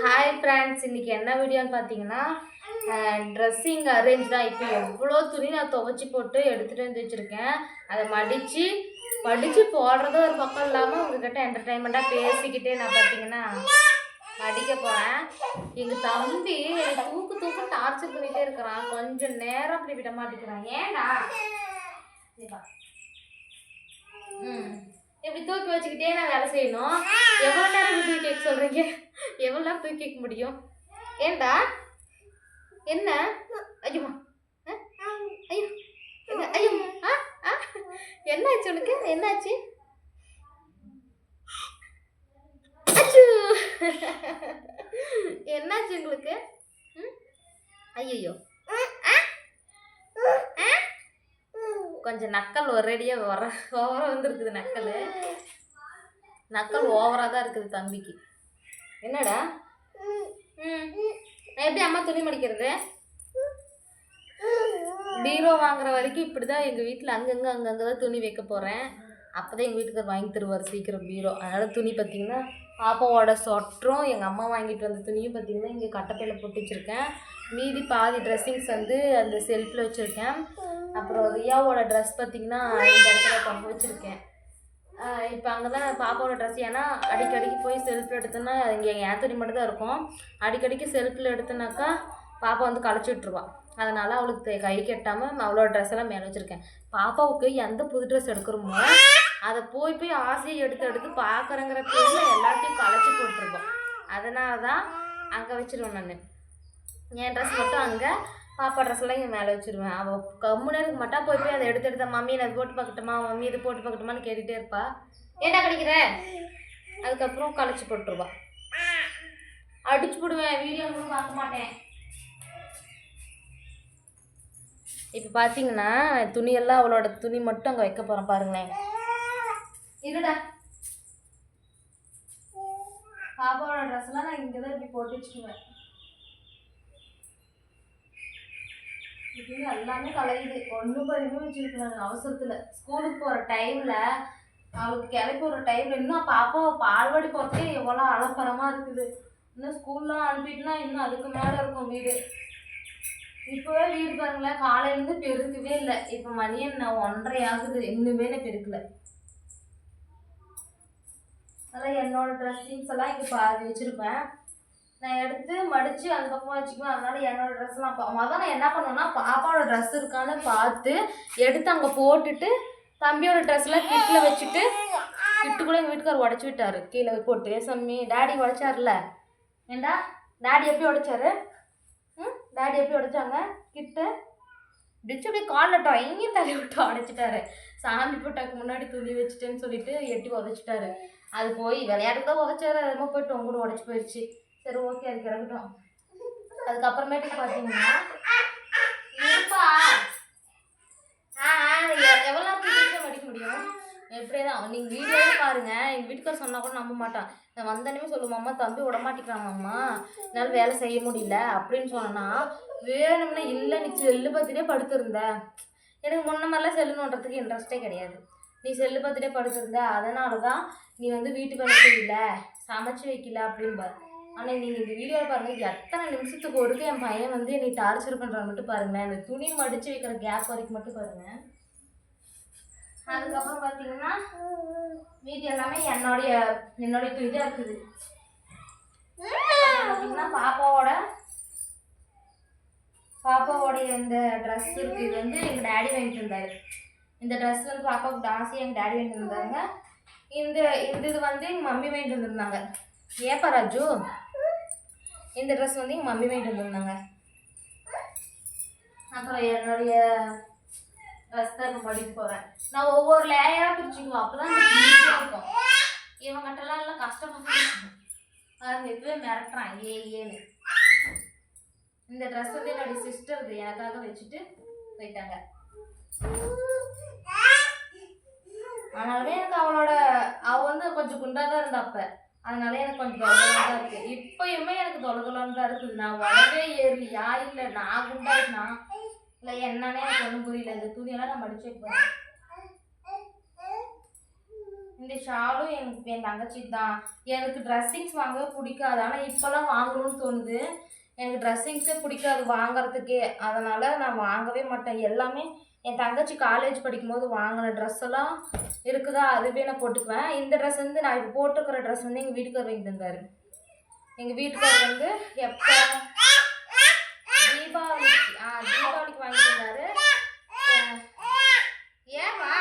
Hi friends, இன்றைக்கி என்ன வீடியோன்னு பார்த்தீங்கன்னா ட்ரெஸ்ஸிங் அரேஞ்ச் தான். இப்போ எவ்வளோ துணி நான் துவைச்சி போட்டு எடுத்துகிட்டு வந்து வச்சுருக்கேன். அதை மடித்து போடுறது ஒரு பக்கம் இல்லாமல் உங்கள்கிட்ட என்டர்டைன்மெண்ட்டாக பேசிக்கிட்டே நான் பார்த்தீங்கன்னா மடிக்க போகிறேன். எங்கள் தம்பி தூக்கு டார்ச்சர் பண்ணிகிட்டே இருக்கிறான். கொஞ்சம் நேரம் அப்படி விட மாட்டேங்கிறான். ஏன்டா இப்படி தூக்கி வச்சுக்கிட்டே நான் வேலை செய்யணும். எவ்வளோ நேரம் தூக்கி கேட்க சொல்கிறீங்க? எவ்வளோ நேரம் தூக்கி கேட்க முடியும்? ஏண்டா என்ன? ஐயோமா ஐயோ என்ன? ஐயோ என்னாச்சு உனக்கு? என்னாச்சு? என்னாச்சு உங்களுக்கு? ஐயோ கொஞ்சம் நக்கல் ஒரேடியாக ஓவராக வந்துருக்குது. நக்கல் ஓவராக தான் இருக்குது தம்பிக்கு. என்னடா நான் எப்படி அம்மா துணி மடிக்கிறது? பீரோ வாங்குற வரைக்கும் இப்படி தான் எங்கள் வீட்டில் அங்கங்கே தான் துணி வைக்க போகிறேன். அப்போ தான் எங்கள் வீட்டுக்கு வாங்கி தருவார் சீக்கிரம் பீரோ. அதனால் துணி பார்த்திங்கன்னா பாப்பாவோட சொட்டரும் எங்கள் அம்மா வாங்கிட்டு வந்த துணியும் பார்த்திங்கன்னா இங்கே கட்டப்பையில் போட்டு வச்சுருக்கேன். மீதி பாதி ட்ரெஸ்ஸிங்ஸ் வந்து அந்த செல்ஃபில் வச்சுருக்கேன். அப்புறம் ரியாவோட ட்ரெஸ் பார்த்திங்கன்னா இந்த இடத்துல கொண்டு வச்சுருக்கேன். இப்போ அங்கே தான் பாப்பாவோட ட்ரெஸ். ஏன்னா அடிக்கடிக்கு போய் செல்ஃபில் எடுத்தோன்னா இங்கே என் துணி மட்டும் தான் இருக்கும். அடிக்கடிக்கு செல்ஃபில் எடுத்தோன்னாக்கா பாப்பா வந்து களைச்சி விட்ருவாள். அதனால் அவளுக்கு கை கெட்டாமல் அவளோட ட்ரெஸ் எல்லாம் மேலே வச்சுருக்கேன். பாப்பாவுக்கு எந்த புது ட்ரெஸ் எடுக்கிறோமோ அதை போய் ஆசையை எடுத்து பார்க்குறேங்கிற பேரில் எல்லாத்தையும் களைச்சி போட்டிருப்போம். அதனால தான் அங்கே வச்சுருவேன். நான் என் ட்ரெஸ் மட்டும் அங்கே, பாப்பா ட்ரெஸ் எல்லாம் இங்கே மேலே வச்சுருவேன். அவள் கம்முன்னு இருக்க மாட்டா. போய் அதை எடுத்த மம்மி நான் இது போட்டு பார்க்கட்டுமா, மம்மி இது போட்டு பார்க்கட்டுமான்னு கேட்டுகிட்டே இருப்பா. ஏண்டா கிடைக்கிற? அதுக்கப்புறம் களைச்சி போட்டுருவா. அடிச்சு போடுவேன். வீடியோ கூட பார்க்க மாட்டேன். இப்போ பார்த்தீங்கன்னா துணியெல்லாம் அவளோட துணி மட்டும் அங்கே வைக்க போகிறேன். பாருங்களேன். இருடா, பாப்பாவோட ட்ரெஸ்லாம் நான் இங்கே தான் இப்படி போட்டு வச்சுக்குவேன். இது எல்லாமே கலையுது. ஒன்றும் பதிவுமே வச்சுருக்கேன் அவசரத்தில். ஸ்கூலுக்கு போகிற டைமில் அவளுக்கு கிளப்பி போகிற டைமில் இன்னும் பாப்பாவை பால்வாடி போகிறதே எவ்வளோ அலப்பரமாக இருக்குது. இன்னும் ஸ்கூல்லாம் அனுப்பிட்டுனா இன்னும் அதுக்கு மேலே இருக்கும் வீடு. இப்போவே வீடு பாருங்களேன், காலையிலேருந்து பெருக்கவே இல்லை. இப்போ மணி என்ன 1:30 ஆகுது, இன்னுமே நான் பெருக்கலை. அதெல்லாம் என்னோட ட்ரெஸ்ஸிங்ஸ் எல்லாம் இங்கே பாதி வச்சுருப்பேன். நான் எடுத்து மடித்து அந்த பக்கமாக வச்சுக்குவேன். அதனால் என்னோடய ட்ரெஸ்லாம் மொதல் நான் என்ன பண்ணுவேன்னா பாப்பாவோட ட்ரெஸ் இருக்கான்னு பார்த்து எடுத்து அங்கே போட்டுட்டு தம்பியோட ட்ரெஸ்லாம் கிட்டில் வச்சுட்டு, கிட்டு கூட எங்கள் வீட்டுக்கார் உடச்சி விட்டார் கீழே போட்டு. சம்மி டாடி உடைச்சார்ல. ஏண்டா டாடி எப்படி உடைச்சாரு? டாடி எப்படி உடைச்சாங்க கிட்ட? டிச்சு அப்படியே காலில் எங்கேயும் தள்ளி விட்டு உடைச்சிட்டாரு. சாமி போட்டாக்கு முன்னாடி துணி வச்சுட்டேன்னு சொல்லிட்டு எட்டி உதச்சிட்டாரு. அது போய் விளையாட்டுக்கு தான் உதச்சாரு. அதுமா போய்ட்டு உங்க கூட உடச்சி போயிடுச்சு. சரி, ஓகே, அது கிடக்கட்டும். அதுக்கப்புறமேட்டுக்கு பார்த்தீங்கன்னா இருப்பா எவ்வளோ நேரம் மடிக்க முடியும்? எப்படியே தான் நீங்கள் வீடியோவே பாருங்கள். எங்கள் வீட்டுக்கார சொன்னால் கூட நம்ப மாட்டான். நான் வந்தோடனே சொல்லுவாம்மா தம்பி விடமாட்டிக்கிறாங்கம்மா, என்னால் வேலை செய்ய முடியல அப்படின்னு சொன்னா வேணும்னா இல்லை நீ செல்லு பார்த்துட்டே படுத்திருந்த. எனக்கு முன்ன மாதிரிலாம் செல்லு நோண்டுறதுக்கு இன்ட்ரெஸ்டே கிடையாது. நீ செல்லு பார்த்துட்டே படுத்திருந்த, அதனால தான் நீ வந்து வீட்டு வேலை செய்யல, சமைச்சு வைக்கல அப்படின்பாரு. ஆனால் நீங்கள் இந்த வீடியோவில் பாருங்கள், எத்தனை நிமிஷத்துக்கு ஒருக்க என் பையன் வந்து என்னை டார்ச்சர் பண்ணுறான்னு மட்டும் பாருங்களேன். அந்த துணி மடித்து வைக்கிற கேப் வரைக்கும் மட்டும் பாருங்கள். அதுக்கப்புறம் பார்த்தீங்கன்னா மீதி எல்லாமே என்னுடைய துணி தான் இருக்குது. பார்த்தீங்கன்னா பாப்பாவோடைய இந்த ட்ரெஸ் இருக்குது. இது வந்து எங்கள் டேடி வாங்கிட்டு இருந்தார். இந்த ட்ரெஸ் வந்து பாப்பாவுக்கு டான்ஸே எங்கள் டேடி வாங்கிட்டு இருந்தாங்க. இது வந்து எங்கள் மம்மி வாங்கிட்டு வந்துருந்தாங்க. ஏப்பா ராஜு, இந்த ட்ரெஸ் வந்து எங்கள் மம்மி வாங்கிட்டு வந்துருந்தாங்க. அப்புறம் என்னுடைய ட்ரெஸ் தான் இப்போ மடிக்க போகிறேன். நான் ஒவ்வொரு லேயராக பிரிச்சுக்குவோம். அப்போ தான் ஈஸியாக இருக்கும். இவங்ககிட்டலாம் எல்லாம் கஷ்டமாக அது எப்பவே மிரட்டுறான் ஏன்னு. இந்த ட்ரெஸ் வந்து என்னுடைய சிஸ்டர் எனக்காக வச்சுட்டு போயிட்டாங்க. அதனாலவே எனக்கு அவள் வந்து கொஞ்சம் குண்டாக தான் இருந்தா அப்போ. அதனால எனக்கு கொஞ்சம் தொலைதலாக தான் இருக்குது. இப்போயுமே எனக்கு தொலைதலான்னு தான் இருக்குது. நான் உடவே ஏறலையா இல்லை நான் குண்டாயிருந்தா இல்லை என்னன்னே எனக்கு ஒன்றும் புரியல. இந்த துணியெல்லாம் நான் மடிச்சு வைப்பேன். இந்த ஷாலும் என் தங்கச்சி தான். எனக்கு ட்ரெஸ்ஸிங்ஸ் வாங்கவே பிடிக்காது. ஆனால் இப்போல்லாம் வாங்கணும்னு தோணுது. எனக்கு ட்ரெஸ்ஸிங்ஸே பிடிக்காது வாங்குறதுக்கே. அதனால் நான் வாங்கவே மாட்டேன். எல்லாமே என் தங்கச்சி காலேஜ் படிக்கும்போது வாங்கின ட்ரெஸ் எல்லாம் இருக்குதா, அதுவே நான் போட்டுக்குவேன். இந்த ட்ரெஸ் வந்து நான் இப்போ போட்டுக்கிற ட்ரெஸ் வந்து எங்கள் வீட்டுக்காரர் வாங்கி தந்தார். எங்கள் வீட்டுக்காரர் வந்து எப்போ தீபாவளிக்கு வாங்கி தந்தார். ஏவா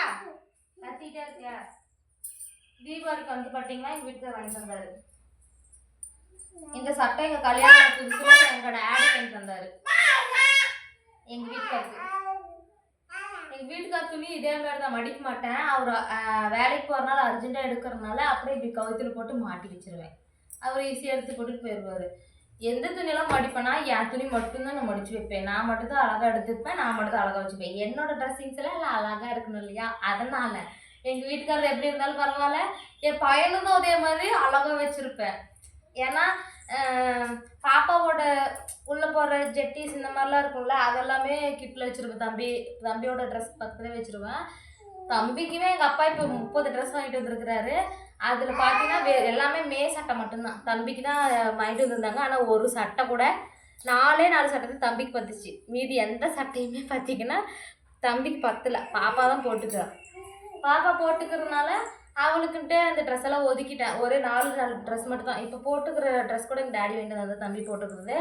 கத்திட்டே இருக்கியா? தீபாவளிக்கு வந்து பார்த்தீங்கன்னா எங்கள் வீட்டுக்காரர் வாங்கி தந்தார். இந்த சட்டை எங்கள் கல்யாணம் புதுசுல எங்கள் டேடி வாங்கி தந்தார். எங்கள் வீட்டுக்காருக்கு எங்கள் வீட்டுக்கார துணி இதே மாதிரி தான் மடிக்க மாட்டேன். அவர் வேலைக்கு போகிறனால அர்ஜென்ட்டாக எடுக்கிறதுனால அப்படியே இப்படி கவுத்தில் போட்டு மாட்டி வச்சிருவேன். அவர் ஈஸியாக எடுத்து போட்டுட்டு போயிடுவார். எந்த துணியெல்லாம் மடிப்பேன்னா என் துணி மட்டும்தான் நான் மடித்து வைப்பேன். நான் மட்டும்தான் அழகாக எடுத்துப்பேன். நான் மட்டும் தான் அழகாக வச்சுப்பேன். என்னோடய ட்ரெஸ்ஸிங்ஸ் எல்லாம் இல்லை அழகாக இருக்கணும் இல்லையா? அதனால் எங்கள் வீட்டுக்காரர் எப்படி இருந்தாலும் பரவாயில்ல, என் பையனும் அதே மாதிரி அழகாக வச்சுருப்பேன். ஏன்னா பாப்பாவோட உள்ளே போகிற ஜெட்டிஸ் இந்த மாதிரிலாம் இருக்கும்ல, அதெல்லாமே கிட்டில் வச்சுருப்பேன். தம்பியோட ட்ரெஸ் பக்கத்துலேயே வச்சுருவேன். தம்பிக்குமே எங்கள் அப்பா இப்போ 30 ட்ரெஸ் வாங்கிட்டு வந்துருக்குறாரு. அதில் பார்த்தீங்கன்னா எல்லாமே சட்டை மட்டும்தான் தம்பிக்கு தான் வாங்கிட்டு வந்துருந்தாங்க. ஆனால் ஒரு சட்டை கூட 4 சட்டை தான் தம்பிக்கு பத்துச்சு. மீதி எந்த சட்டையுமே பார்த்தீங்கன்னா தம்பிக்கு பத்தலை. பாப்பா தான் போட்டுக்கிறா. பாப்பா போட்டுக்கிறதுனால அவளுக்குன்ட்டு அந்த ட்ரெஸ் எல்லாம் ஒதுக்கிட்டேன். ஒரே 4 ட்ரெஸ் மட்டும் தான். இப்போ போட்டுக்கிற ட்ரெஸ் கூட எங்கள் டேடி வாங்கிட்டு வந்தது தம்பி போட்டுக்கிறது.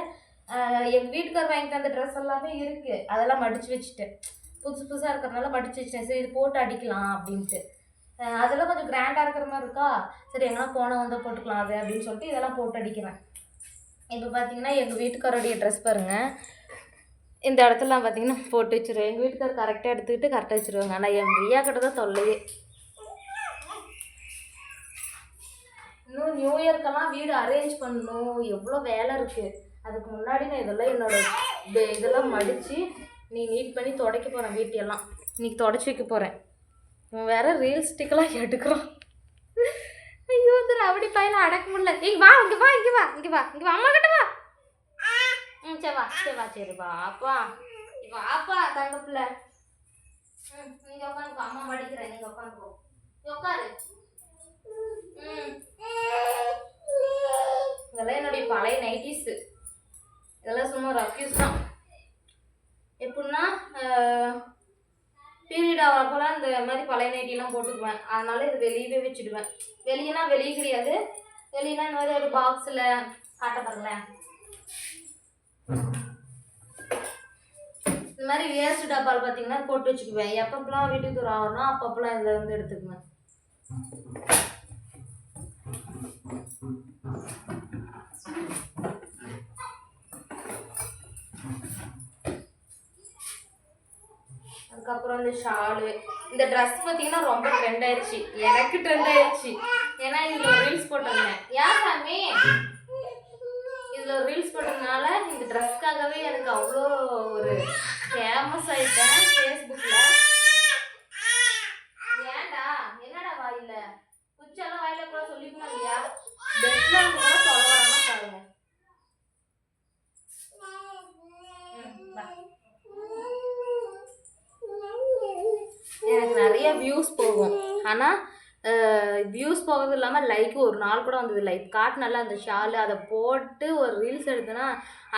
எங்கள் வீட்டுக்கார் வாங்கிட்டு வந்த ட்ரெஸ் எல்லாமே இருக்குது. அதெல்லாம் மடித்து வச்சுட்டேன். புதுசாக இருக்கிறதுனால மடித்து வச்சிட்டேன். சரி இது போட்டு அடிக்கலாம் அப்படின்ட்டு. அதெல்லாம் கொஞ்சம் கிராண்டாக இருக்கிற மாதிரி இருக்கா, சரி எங்கன்னா போனால் வந்தால் போட்டுக்கலாம் அது அப்படின்னு சொல்லிட்டு இதெல்லாம் போட்டு அடிக்கிறேன். இப்போ பார்த்தீங்கன்னா எங்கள் வீட்டுக்காரோடைய ட்ரெஸ் பாருங்கள். இந்த இடத்துலாம் பார்த்தீங்கன்னா போட்டு வச்சுருவேன். எங்கள் வீட்டுக்கார் கரெக்டாக எடுத்துக்கிட்டு கரெக்டாக வச்சுருவாங்க. ஆனால் என் பிரியா கிட்ட தான் தொல்லையே. இன்னும் நியூ இயர்க்கெல்லாம் வீடு அரேஞ்ச் பண்ணணும், எவ்வளோ வேலை இருக்குது. அதுக்கு முன்னாடி நான் இதெல்லாம் மடித்து நீட் பண்ணி துடைக்க போகிறேன். வீட்டையெல்லாம் இன்றைக்கி துடைச்சி வைக்க போகிறேன். வேறு ரீல் ஸ்டிக்கெல்லாம் எடுக்கிறோம். ஐயோ சார் அப்படி பையனை அடக்க முடியல. இங்கே வா அம்மா கிட்ட வா. சரி வாப்பா தங்க பிள்ளை. நீங்கள் உட்காந்துக்கோ, அம்மா மடிக்கிறேன். நீங்கள் உட்காந்துக்கோ, உட்காரு. இதெல்லாம் என்னுடைய பழைய நைட்டிஸு. இதெல்லாம் சும்மா ரஃப்யூஸ் தான். எப்படின்னா பீரியட் ஆகிறப்பெல்லாம் இந்த மாதிரி பழைய நைட்டிலாம் போட்டுக்குவேன். அதனால இது வெளியவே வச்சுடுவேன். வெளியே கிடையாது. வெளியேனா இந்த மாதிரி ஒரு பாக்ஸில் காட்ட பாருங்களேன். இந்த மாதிரி வேஸ்ட் டப்பால் பார்த்தீங்கன்னா போட்டு வச்சுக்குவேன். எப்பப்பெல்லாம் வீட்டுக்கு தூரம் ஆகணும் அப்பப்பெல்லாம் இதில் வந்து எடுத்துக்குவேன். அதுக்கப்புறம் இந்த ஷாலு, இந்த ட்ரெஸ் பார்த்தீங்கன்னா ரொம்ப ட்ரெண்ட் ஆயிடுச்சு. எனக்கு ட்ரெண்ட் ஆயிடுச்சு. ஏன்னா இதில் ஒரு ரீல்ஸ் போட்டிருந்தேன். ஏன் சாமி இதில் ஒரு ரீல்ஸ் போட்டதுனால இந்த ட்ரெஸ்க்காகவே எனக்கு அவ்வளோ ஒரு ஃபேமஸ் ஆகிட்டேன் ஃபேஸ்புக்கில். ஏன்டா என்னடா வாயில் குச்செல்லாம் வாயில் கூட சொல்லிக்கணும் இல்லையா? பெட்ல கூட சொல்ல வரானா பாருங்க. எனக்கு நிறைய வியூஸ் போகும். ஆனால் வியூஸ் போகிறது இல்லாமல் லைக்கு ஒரு நாள் கூட வந்தது. லைக் காட்டினால அந்த ஷாலு அதை போட்டு ஒரு ரீல்ஸ் எடுத்தேன்னா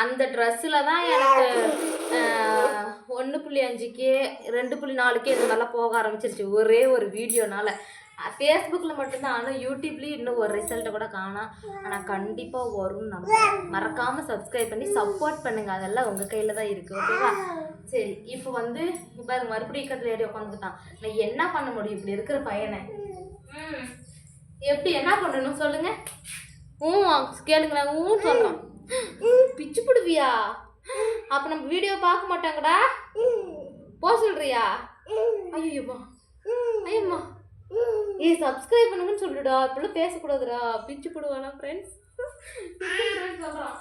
அந்த ட்ரெஸ்ஸில் தான் எனக்கு 1.5K 2.4K இது நல்லா போக ஆரம்பிச்சிருச்சு ஒரே ஒரு வீடியோனால். ஃபேஸ்புக்கில் மட்டும்தான். ஆனால் யூடியூப்லேயும் இன்னும் ஒரு ரிசல்ட்டை கூட காணோம். ஆனால் கண்டிப்பாக வரும்னு நம்புறேன். மறக்காமல் சப்ஸ்கிரைப் பண்ணி சப்போர்ட் பண்ணுங்கள். அதெல்லாம் உங்கள் கையில் தான் இருக்குது. ஓகேவா? சரி இப்போ வந்து இப்போ மறுபடியும் இக்கத்தில் ஏறி உட்காந்துக்கிட்டான். நான் என்ன பண்ண முடியும் இப்படி இருக்கிற பையனை? எப்படி என்ன பண்ணணும் சொல்லுங்க? கேளுங்களேன். சொல்கிறான். பிச்சு பிடுவியா? அப்போ நம்ம வீடியோ பார்க்க மாட்டாங்கடா. சொல்றியா? ஐயோப்பா ஐயம்மா சப்ஸ்கிரைப் பண்ணுங்கன்னு சொல்லுடா. இப்பெல்லாம் பேசக்கூடாதுடா. பிச்சு போடுவானா ஃப்ரெண்ட்ஸ் சொல்கிறான்.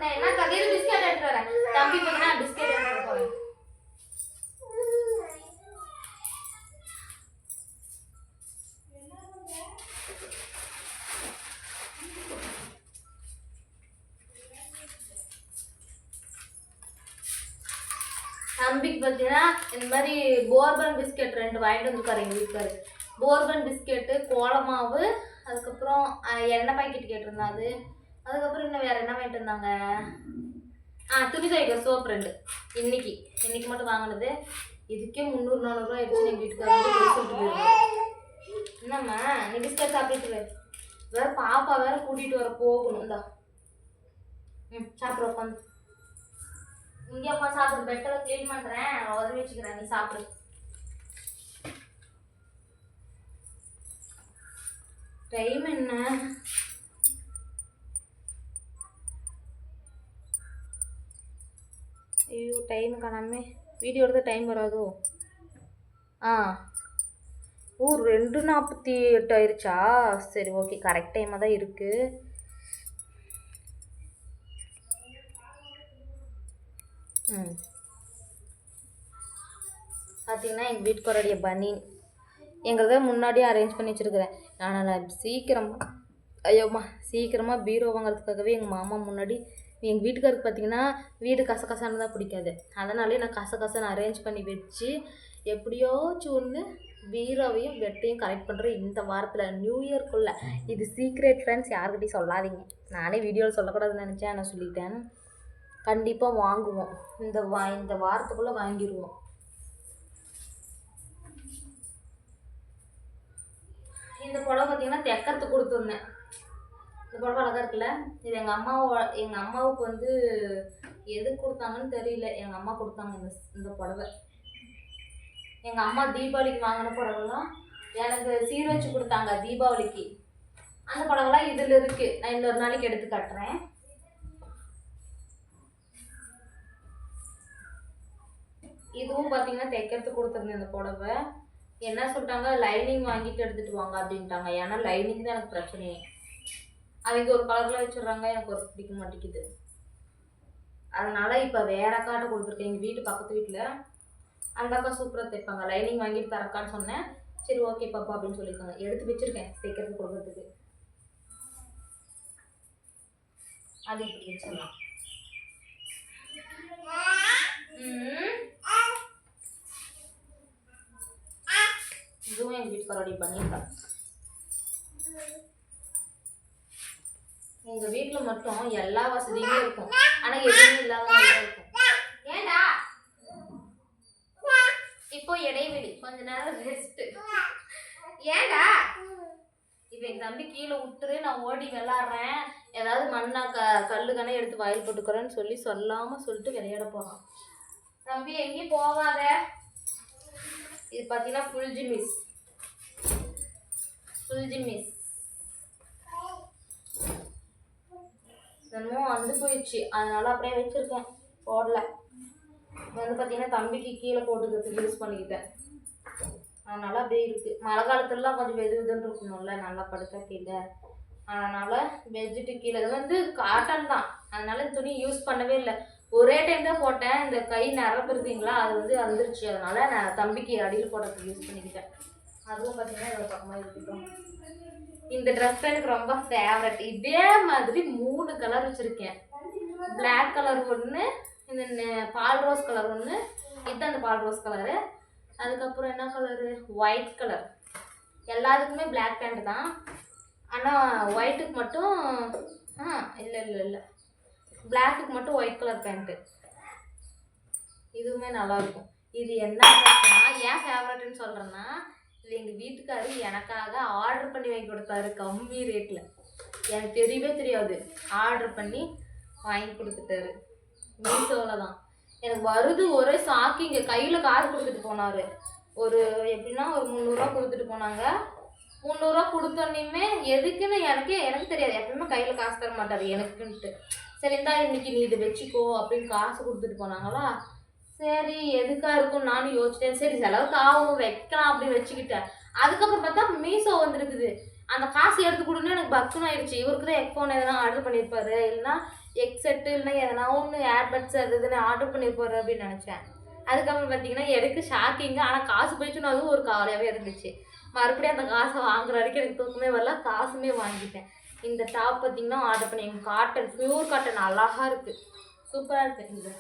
நான் என்ன கதையில் பிஸ்கெட் எடுத்து வரேன். தம்பி பார்த்தீங்கன்னா பிஸ்கெட் எடுத்து போகிறேன். தம்பிக்கு பார்த்தீங்கன்னா இந்த மாதிரி போர்பன் பிஸ்கெட் 2 வாங்கிட்டு வந்துருக்காரு எங்கள் வீட்டுக்காரு. போர்பன் பிஸ்கெட்டு, கோலமாவு, அதுக்கப்புறம் எண்ணெய் பாக்கெட் கேட்டிருந்தாது. அதுக்கப்புறம் இன்னும் வேறு என்ன வாங்கிட்டு இருந்தாங்க, துணி துவைக்கிற சோப் 2 இன்னைக்கு மட்டும் வாங்கினது. இதுக்கே 300-400 ஆயிடுச்சு. எங்கள் வீட்டுக்காரர் வந்து சொல்லிட்டு போயிருக்காரு. என்னம்மா நீ பிஸ்கெட் சாப்பிட்டு வேறு பாப்பா வேறு கூட்டிகிட்டு வர போகணும். இந்தா சாப்பிட்ற உட்காந்து இங்கே உட்காந்து சாப்பிடு. பெட்டெல்லாம் க்ளீன் பண்ணுறேன், உதவி வச்சுக்கிறேன், நீ சாப்பிடு. டைம் என்ன? ஐயோ டைம் காணாமே. வீடியோ எடுத்து டைம் வராதோ? 2:48 ஆயிடுச்சா? சரி ஓகே, கரெக்ட் டைமாக தான் இருக்குது. பார்த்தீங்கன்னா எங்கள் வீட்டுக்காரருடைய பனியன் எங்களுக்கு முன்னாடியே அரேஞ்ச் பண்ணி வச்சுருக்கிறேன். நான் சீக்கிரமாக பீரோ வாங்குறதுக்காகவே எங்கள் மாமா முன்னாடி எங்கள் வீட்டுக்காருக்கு பார்த்தீங்கன்னா வீடு கசகசான்னு தான் பிடிக்காது. அதனாலே நான் கசகசன்னு அரேஞ்ச் பண்ணி வச்சு எப்படியோச்சும் ஒன்று பீரோவையும் பெட்டையும் கரெக்ட் பண்ணுறேன் இந்த வாரத்தில், நியூ இயர்க்குள்ளே. இது சீக்ரெட் ஃப்ரெண்ட்ஸ், யாருக்கிட்டையும் சொல்லாதீங்க. நானே வீடியோவில் சொல்லக்கூடாதுன்னு நினச்சேன், நான் சொல்லிட்டேன். கண்டிப்பாக வாங்குவோம், இந்த வாரத்துக்குள்ளே வாங்கிடுவோம். இந்த புடவை பார்த்தீங்கன்னா தைக்கிறதுக்கு கொடுத்துருந்தேன். இந்த புடவை அழகாக இருக்குல்ல. இது எங்கள் அம்மாவுக்கு வந்து எது கொடுத்தாங்கன்னு தெரியல. எங்கள் அம்மா கொடுத்தாங்க இந்த புடவை. எங்கள் அம்மா தீபாவளிக்கு வாங்கின புடவைலாம் எனக்கு சீர் வச்சு கொடுத்தாங்க தீபாவளிக்கு. அந்த புடவைலாம் இதில் இருக்குது. நான் இன்னொரு நாளைக்கு எடுத்து காட்டுறேன். இதுவும் பார்த்தீங்கன்னா தைக்கிறதுக்கு கொடுத்துருந்தேன். இந்த புடவை என்ன சொல்லிட்டாங்க, லைனிங் வாங்கிட்டு எடுத்துகிட்டு வாங்க அப்படின்ட்டாங்க. ஏன்னா லைனிங் தான் எனக்கு பிரச்சனையே. அவங்க ஒரு கலரில் வச்சுடுறாங்க, எனக்கு ஒரு பிடிக்க மாட்டேங்குது. அதனால் இப்போ வேற அக்காட்ட கொடுத்துருக்கேன். எங்கள் வீட்டு பக்கத்து வீட்டில் அந்த அக்கா சூப்பராக தைப்பாங்க. லைனிங் வாங்கிட்டு தரக்கான்னு சொன்னேன். சரி ஓகே பாப்பா அப்படின்னு சொல்லியிருக்காங்க. எடுத்து வச்சுருக்கேன் தைக்கிறதுக்கு கொடுக்கறதுக்கு. அது இப்படி வச்சிடலாம். இதுவும் எங்கள் வீட்டுக்காரோடைய பண்ணியிருக்காங்க. எங்கள் வீட்டில் மட்டும் எல்லா வசதியுமே இருக்கும், ஆனால் எதுவுமே இல்லாத மாதிரி இருக்கும். ஏண்டா இப்போ இடைவெளி கொஞ்ச நேரம் ரெஸ்ட்டு. ஏண்டா இப்போ எங்கள் தம்பி கீழே விட்டுரு, நான் ஓடி விளாட்றேன், ஏதாவது மண்ணா கல்லுக்கண்ணே எடுத்து வாயில் போட்டுக்கிறேன்னு சொல்லாமல் சொல்லிட்டு விளையாட போகிறான். தம்பி எங்கேயும் போகாத. இது பார்த்தீங்கன்னா ஃபுல் ஜிம்மிஸ் என்னமோ வந்து போயிடுச்சு, அதனால அப்படியே வச்சுருக்கேன், போடல. வந்து பார்த்தீங்கன்னா தம்பிக்கு கீழே போட்டுக்கிறதுக்கு யூஸ் பண்ணிக்கிட்டேன். அதனால் அப்படியே இருக்குது. மழை காலத்துலலாம் கொஞ்சம் வெதுன்னு இருக்கணும்ல, நல்லா படுத்தா கீழே. அதனால் வெஜ்ஜிட்டு கீழே இது வந்து காட்டன் தான், அதனால துணி யூஸ் பண்ணவே இல்லை. ஒரே டைம் தான் போட்டேன். இந்த கை நிரப்பு இருக்குங்களா, அது வந்து வந்துருச்சு. அதனால் நான் தம்பிக்கு அடியில் போடுறதுக்கு யூஸ் பண்ணிக்கிட்டேன். அதுவும் பார்த்தீங்கன்னா இவ்வளோ பக்கமாக இருக்கட்டும். இந்த ட்ரெஸ் எனக்கு ரொம்ப ஃபேவரட். இதே மாதிரி 3 கலர் வச்சுருக்கேன். பிளாக் கலர் ஒன்று, இந்த பால் ரோஸ் கலர் ஒன்று, இதுதான் அந்த பால் ரோஸ் கலரு. அதுக்கப்புறம் என்ன கலரு, ஒயிட் கலர். எல்லாத்துக்குமே பிளாக் பேண்ட் தான், ஆனால் ஒயிட்டுக்கு மட்டும் இல்லை பிளாக்குக்கு மட்டும் ஒயிட் கலர் பேண்ட்டு. இதுவுமே நல்லாயிருக்கும். இது என்ன ஏன் ஃபேவரட்னு சொல்கிறேன்னா, இது எங்கள் வீட்டுக்காரரு எனக்காக ஆர்டர் பண்ணி வாங்கி கொடுத்தாரு கம்மி ரேட்டில். எனக்கு தெரியவே தெரியாது, ஆர்டர் பண்ணி வாங்கி கொடுத்துட்டாரு. மீஷோவில் தான் எனக்கு வருது. ஒரே ஷாக்கிங்க. கையில் காசு கொடுத்துட்டு போனார். ஒரு எப்படின்னா ஒரு 300 ரூபா கொடுத்துட்டு போனாங்க. 300 ரூபா கொடுத்தோன்னே எதுக்குன்னு எனக்கு தெரியாது. எப்பவுமே கையில் காசு தர மாட்டார் எனக்குன்ட்டு. சரி இந்தா இன்னைக்கு நீ இதை வச்சுக்கோ அப்படின்னு காசு கொடுத்துட்டு போனாங்களா. சரி எதுக்காக இருக்கும் நானும் யோசிச்சிட்டேன். சரி செலவுக்கு ஆகும் வைக்கலாம் அப்படின்னு வச்சுக்கிட்டேன். அதுக்கப்புறம் பார்த்தா மீஷோ வந்துருக்குது. அந்த காசு எடுத்து கொடுன்னு எனக்கு பக்குன்னு ஆயிடுச்சு. இவருக்கு தான் ஹெட்ஃபோன் எதனா ஆர்டர் பண்ணியிருப்பாரு, இல்லைன்னா ஹெட்செட்டு, இல்லைன்னா எதனா ஒன்று ஏர்பட்ஸ் அது இதுன்னு ஆர்டர் பண்ணியிருப்பாரு அப்படின்னு நினச்சேன். அதுக்கப்புறம் பார்த்தீங்கன்னா எனக்கு ஷாக்கிங்க. ஆனால் காசு போயிடுச்சுன்னு அதுவும் ஒரு கவலையாகவே இருந்துச்சு. மறுபடியும் அந்த காசை வாங்குற வரைக்கும் எனக்கு தூக்கமே வரல, காசுமே வாங்கிட்டேன். இந்த டாப் பார்த்தீங்கன்னா ஆர்டர் பண்ணி காட்டன், பியூர் காட்டன், அழகாக இருக்குது, சூப்பராக இருக்குது.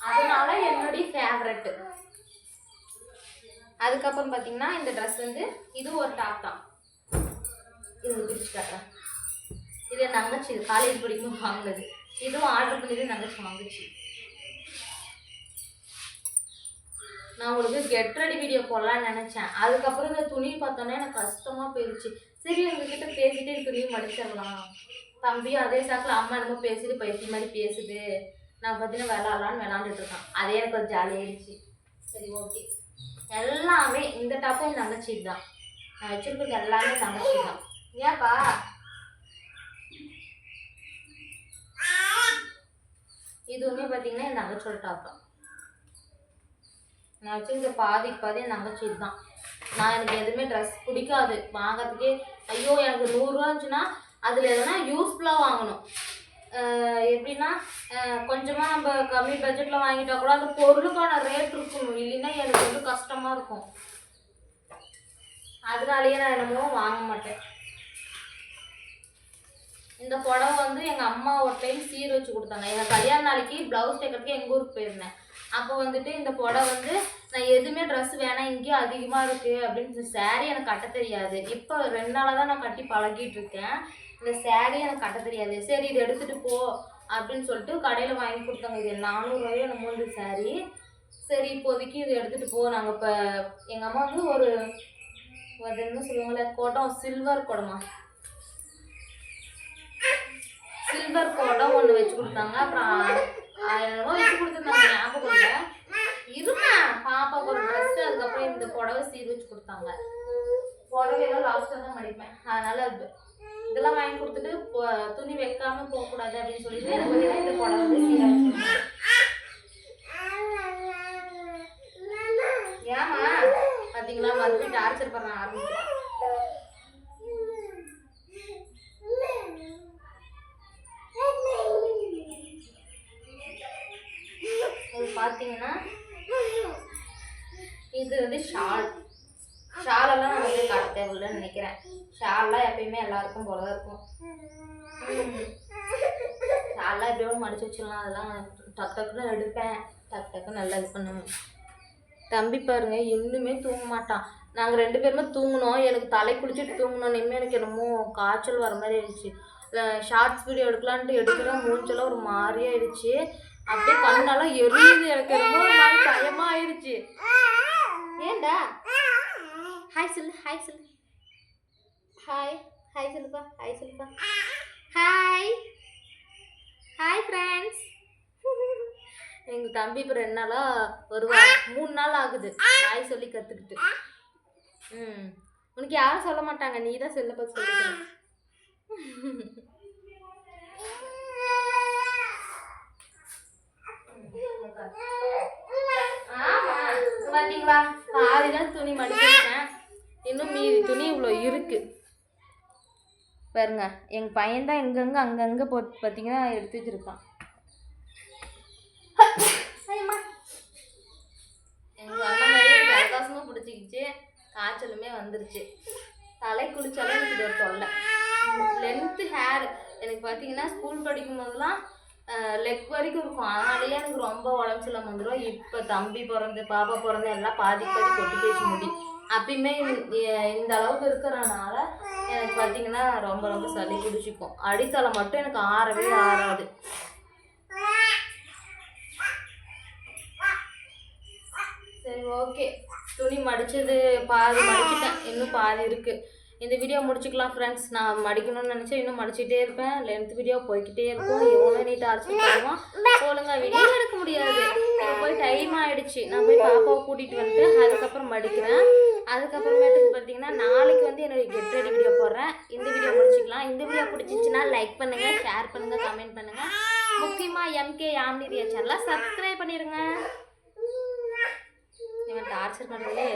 அதனால என்னுடைய ஃபேவரெட்டு. அதுக்கப்புறம் பார்த்தீங்கன்னா இந்த ட்ரெஸ் வந்து இது ஒரு டாப் தான். இது பிரிச்சு காட்டுறேன். இது என் தங்கச்சி, இது காலேஜ் படிக்கும்போது வாங்கினது. இதுவும் ஆர்டர் பண்ணி தங்கச்சி வாங்குச்சு. நான் உங்களுக்கு கெட் ரெடி வீடியோ போடலான்னு நினச்சேன். அதுக்கப்புறம் இந்த துணி பார்த்தோன்னே எனக்கு கஷ்டமாக போயிடுச்சு. சரி உங்ககிட்ட பேசிட்டு துணியை மடிச்சிடலாம். தம்பியும் அதே சாக்கில் அம்மா என்னமோ பேசிட்டு பைத்தி மாதிரி பேசுது, நான் பார்த்தீங்கன்னா விளாட்லான்னு விளாண்டுட்டு இருக்கேன். அதே எனக்கு ஒரு ஜாலியாகிடுச்சு. சரி ஓகே. எல்லாமே இந்த டாப்பும் என் தங்கச்சி தான். நான் வச்சுருக்கிறது எல்லாமே தங்கச்சி தான். ஏன்ப்பா இதுவுமே பார்த்தீங்கன்னா என் தங்கச்சியோட டாப் தான். நான் வச்சுருக்க பாதி என் தங்கச்சி தான். நான் எனக்கு எதுவுமே ட்ரெஸ் பிடிக்காது வாங்கிறதுக்கே. ஐயோ எனக்கு 100 ரூபா இருந்துச்சுன்னா அதில் எதுனா யூஸ்ஃபுல்லாக வாங்கணும். எப்படின்னா கொஞ்சமாக நம்ம கம்மி பட்ஜெட்டில் வாங்கிட்டா கூட அந்த பொருளுக்கான ரேட் இருக்கணும், இல்லைன்னா எனக்கு வந்து கஷ்டமாக இருக்கும். அதனாலேயே நான் என்னமோ வாங்க மாட்டேன். இந்த புடவை வந்து எங்கள் அம்மா ஒரு டைம் சீர் வச்சு கொடுத்தாங்க. எங்கள் கல்யாண நாளைக்கு ப்ளவுஸ் தைக்கிறதுக்கு எங்கள் ஊருக்கு போயிருந்தேன். அப்போ வந்துட்டு இந்த புடவை வந்து நான் எதுவுமே ட்ரெஸ் வேணாம், இங்கேயும் அதிகமாக இருக்குது அப்படின்னு சாரீ எனக்கு கட்ட தெரியாது. இப்போ 2 நாளாக தான் நான் கட்டி பழகிட்டு இருக்கேன். இந்த சாரீ எனக்கு கட்ட தெரியாது. சரி இது எடுத்துகிட்டு போ அப்படின்னு சொல்லிட்டு கடையில் வாங்கி கொடுத்தாங்க. இது 400 ரூபாயோ நம்ம இந்த சாரீ. சரி இப்போதைக்கு இது எடுத்துகிட்டு போ. நாங்கள் இப்போ எங்கள் அம்மா வந்து ஒரு என்ன சொல்லுவாங்களே குடம், சில்வர் குடமா, சில்வர் குடம் ஒன்று வச்சு கொடுத்தாங்க. அப்புறம் என்னமோ வச்சு கொடுத்துருந்தாங்க, ஞாபகம் இல்லை. இருமா பாப்பாவுக்கு ஒரு ட்ரெஸ்ஸு, அதுக்கப்புறம் இந்த புடவை சீர் வச்சு கொடுத்தாங்க. புடவையெல்லாம் லாஸ்ட்டாக தான் மடிப்பேன். அதனால் இதெல்லாம் வாங்கி கொடுத்துட்டு துணி வைக்காம போகக்கூடாது அப்படின்னு சொல்லிட்டு எனக்கு இந்த புடவை வந்து சீரை வச்சு கொடுத்தாங்க. ஏமா பார்த்தீங்களா மறுபடியும் டார்ச்சர் பண்ண ஆரம்பிச்சேன். பார்த்தீங்கன்னா இது வந்து ஷாலெல்லாம் நம்ம வந்து காட்ட தேவையில்லைன்னு நினைக்கிறேன். ஷால்லாம் எப்பயுமே எல்லாருக்கும் போல தான் இருக்கும். ஷால்லாம் எப்படியோ மடிச்சு வச்சிடலாம். அதெல்லாம் டக்கு டக்குன்னு எடுப்பேன், டக்கு டக்குன்னு நல்லா இது பண்ணுவேன். தம்பி பாருங்க இன்னுமே தூங்க மாட்டான். நாங்கள் 2 பேருமே தூங்கினோம். எனக்கு தலை குளிச்சுட்டு தூங்கினோம். இனிமேல் எனக்கு என்னமோ காய்ச்சல் வர மாதிரி ஆயிடுச்சு. ஷார்ட்ஸ் வீடியோ எடுக்கலான்ட்டு எடுக்கிறேன், மூஞ்செல்லாம் ஒரு மாதிரி ஆயிடுச்சு. அப்படியே கண்ணெல்லாம் எரியுது. எனக்கு ரொம்ப ஒரு மாதிரி பயமாக ஆயிடுச்சு. ஏண்டா ஹாய் சொல்லு, ஹாய் சொல்லு, ஹாய் ஹாய் சொல்லுப்பா, ஹாய் சொல்லுப்பா, ஹாய் ஹாய் ஃப்ரெண்ட்ஸ். எங்கள் தம்பி இப்போ 2 நாளாக வருவார், 3 நாள் ஆகுது ஹாய் சொல்லி கற்றுக்கிட்டு. உனக்கு யாரும் சொல்ல மாட்டாங்க, நீ தான் செல்ல பார்த்து சொல்லிக்கிறேன். பார்த்தீங்களா பாதிதான் துணி மடிச்சிருக்கேன். இன்னும் மீதி துணி இவ்வளோ இருக்கு பாருங்க. எங்கள் பையன் தான் எங்கெங்கே அங்கங்கே போட்டு பார்த்தீங்கன்னா எடுத்து வச்சிருக்கான். எங்கள் அண்ணன் மாதிரி ஜலதாசமும் பிடிச்சிக்கிச்சு, காய்ச்சலுமே வந்துருச்சு. தலை குளிச்சாலும் எனக்கு இது ஒரு தொல்லை. லென்த்து ஹேர் எனக்கு பார்த்தீங்கன்னா ஸ்கூல் படிக்கும் போதெல்லாம் லெக் வரைக்கும் இருக்கும். அதனாலேயே எனக்கு ரொம்ப உடம்பு சரியில்லாமல் வந்துடும். இப்போ தம்பி பிறந்து பாப்பா பிறந்து எல்லாம் பாதி கொட்டி பேசி முடி. அப்பயுமே இந்த அளவுக்கு இருக்கிறனால எனக்கு பார்த்தீங்கன்னா ரொம்ப ரொம்ப சளி பிடிச்சிக்கும். அடித்தலை மட்டும் எனக்கு ஆறவே ஆறாது. சரி ஓகே, துணி மடித்தது பாதி மடிச்சிட்டேன், இன்னும் பாதி இருக்குது. இந்த வீடியோ முடிச்சுக்கலாம் ஃப்ரெண்ட்ஸ். நான் மடிக்கணும்னு நினச்சேன், இன்னும் மடிச்சிட்டே இருப்பேன். லென்த் வீடியோ போய்கிட்டே இருக்கும். எவ்வளோ நீ டார்ச்சர் பண்ணுவோம் ஒழுங்காக வீடியோ எடுக்க முடியாது. எனக்கு போய் டைம் ஆகிடுச்சு. நான் போய் பாப்பாவை கூட்டிகிட்டு வந்துட்டு அதுக்கப்புறம் மடிக்கிறேன். அதுக்கப்புறமேட்டுக்கு பார்த்தீங்கன்னா நாளைக்கு வந்து என்னுடைய கெட் ரெடி வீடியோ போடுறேன். இந்த வீடியோ முடிச்சுக்கலாம். இந்த வீடியோ பிடிச்சிச்சின்னா லைக் பண்ணுங்கள், ஷேர் பண்ணுங்கள், கமெண்ட் பண்ணுங்கள். முக்கியமாக எம்கே யாமினி சேனலை சப்ஸ்கிரைப் பண்ணிடுங்க. இவன் டார்ச்சர் பண்ணுறதே